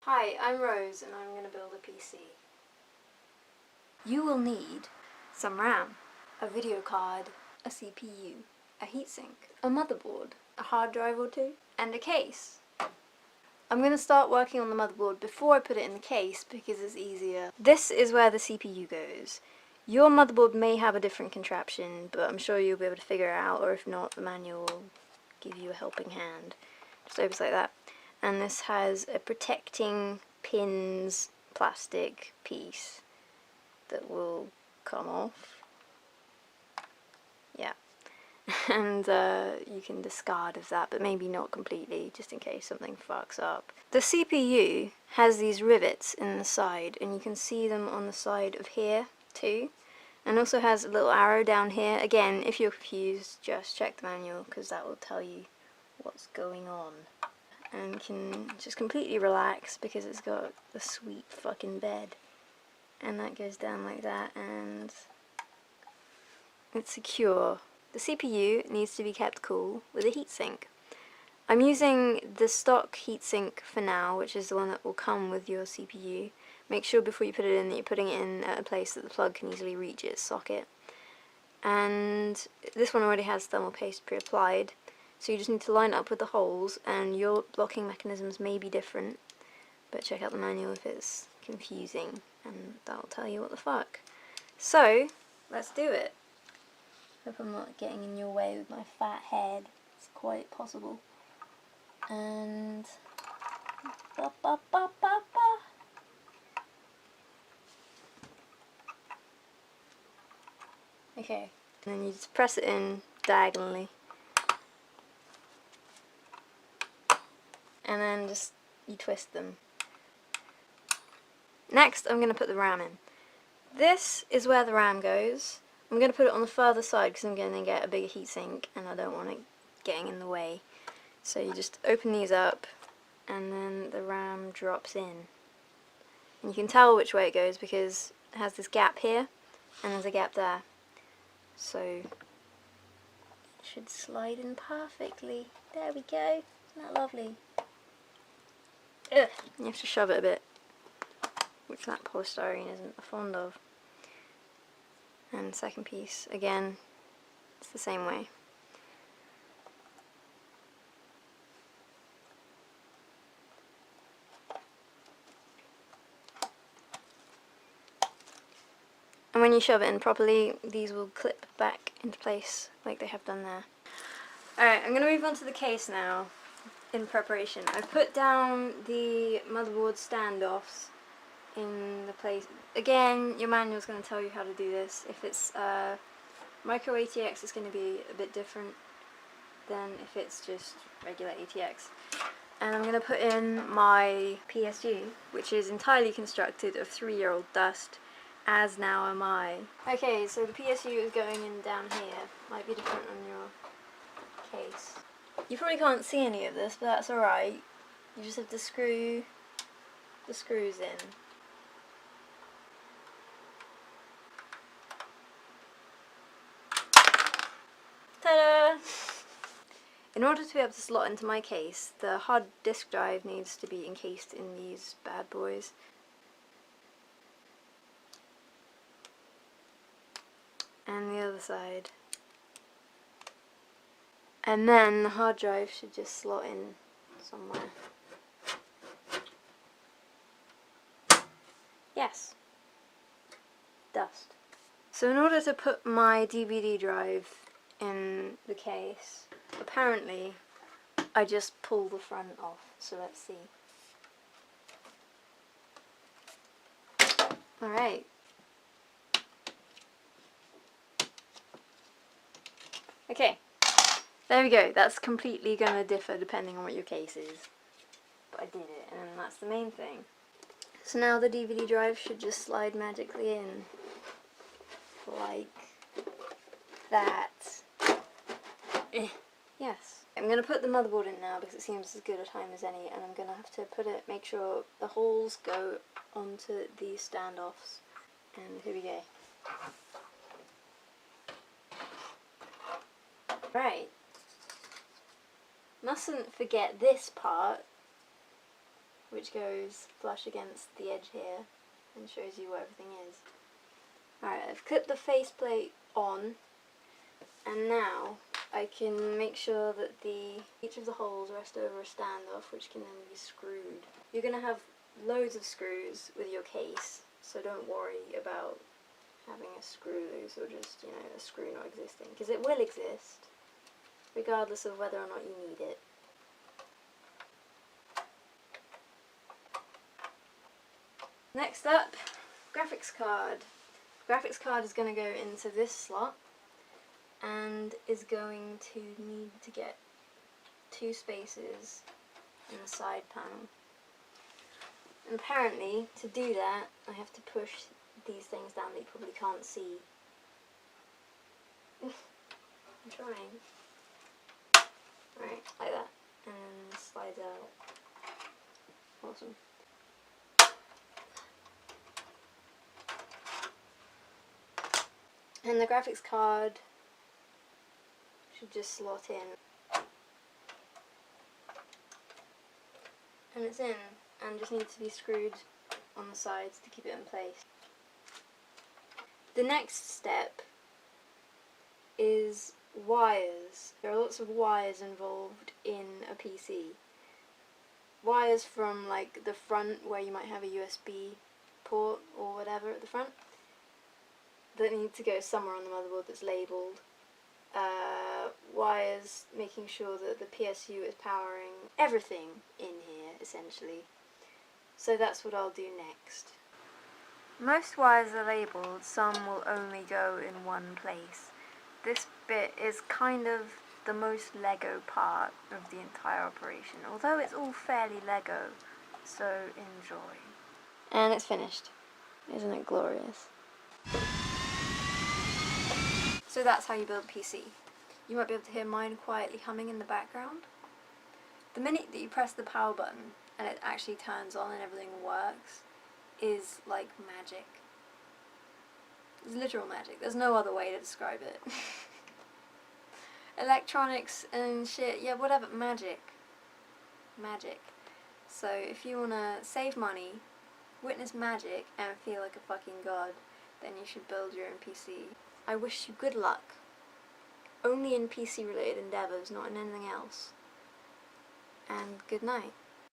Hi, I'm Rose and I'm going to build a PC. You will need some RAM, a video card, a CPU, a heatsink, a motherboard, a hard drive or two, and a case. I'm going to start working on the motherboard before I put it in the case because it's easier. This is where the CPU goes. Your motherboard may have a different contraption, but I'm sure you'll be able to figure it out, or if not, the manual will give you a helping hand. Just opens like that. And this has a protecting pins plastic piece that will come off. Yeah. And you can discard of that, but maybe not completely, just in case something fucks up. The CPU has these rivets in the side, and you can see them on the side of here too. And also has a little arrow down here. Again, if you're confused, just check the manual, because that will tell you what's going on. And you can just completely relax because it's got a sweet fucking bed. And that goes down like that, and it's secure. The CPU needs to be kept cool with a heatsink. I'm using the stock heatsink for now, which is the one that will come with your CPU. Make sure before you put it in that you're putting it in at a place that the plug can easily reach its socket. And this one already has thermal paste pre-applied. So you just need to line up with the holes, and your blocking mechanisms may be different, but check out the manual if it's confusing, and that'll tell you what the fuck. So, let's do it. Hope I'm not getting in your way with my fat head. It's quite possible. And... Okay, and then you just press it in diagonally. And then just, you twist them. Next, I'm going to put the RAM in. This is where the RAM goes. I'm going to put it on the further side because I'm going to get a bigger heatsink and I don't want it getting in the way. So you just open these up and then the RAM drops in. And you can tell which way it goes because it has this gap here and there's a gap there. So it should slide in perfectly. There we go. Isn't that lovely? Ugh. You have to shove it a bit, which that polystyrene isn't fond of. And second piece, again, it's the same way. And when you shove it in properly, these will clip back into place like they have done there. Alright, I'm going to move on to the case now. In preparation, I've put down the motherboard standoffs in the place. Again, your manual is going to tell you how to do this. If it's micro ATX, it's going to be a bit different than if it's just regular ATX. And I'm going to put in my PSG, which is entirely constructed of 3-year-old dust, as now am I. Okay, so the PSG is going in down here. Might be different on your case. You probably can't see any of this, but that's alright. You just have to screw the screws in. Ta-da! In order to be able to slot into my case, the hard disk drive needs to be encased in these bad boys. And the other side. And then the hard drive should just slot in somewhere. Yes. Dust. So in order to put my DVD drive in the case, apparently I just pull the front off. So let's see. Alright. Okay. There we go, that's completely going to differ depending on what your case is. But I did it, and that's the main thing. So now the DVD drive should just slide magically in. Like that. Yes. I'm going to put the motherboard in now because it seems as good a time as any, and I'm going to have to make sure the holes go onto these standoffs. And here we go. Right. Mustn't forget this part. which goes flush against the edge here and shows you what everything is. Alright, I've clipped the faceplate on, and now I can make sure that each of the holes rest over a standoff, which can then be screwed. You're going to have loads of screws with your case, so don't worry about having a screw loose or just, a screw not existing, because it will exist, regardless of whether or not you need it. Next up, graphics card. Graphics card is going to go into this slot and is going to need to get 2 spaces in the side panel. And apparently, to do that, I have to push these things down that you probably can't see. I'm trying. Right, like that. And then slides out. Awesome. And the graphics card should just slot in. And it's in, and just needs to be screwed on the sides to keep it in place. The next step is wires. There are lots of wires involved in a PC. Wires from like the front, where you might have a USB port or whatever at the front, that need to go somewhere on the motherboard that's labelled. Wires making sure that the PSU is powering everything in here, essentially. So that's what I'll do next. Most wires are labelled, some will only go in one place. This bit is kind of the most Lego part of the entire operation, although it's all fairly Lego, so enjoy. And it's finished. Isn't it glorious? So that's how you build a PC. You might be able to hear mine quietly humming in the background. The minute that you press the power button and it actually turns on and everything works is like magic. It's literal magic. There's no other way to describe it. Electronics and shit, yeah, whatever, magic. Magic. So if you want to save money, witness magic, and feel like a fucking god, then you should build your own PC. I wish you good luck. Only in PC related endeavours, not in anything else. And good night.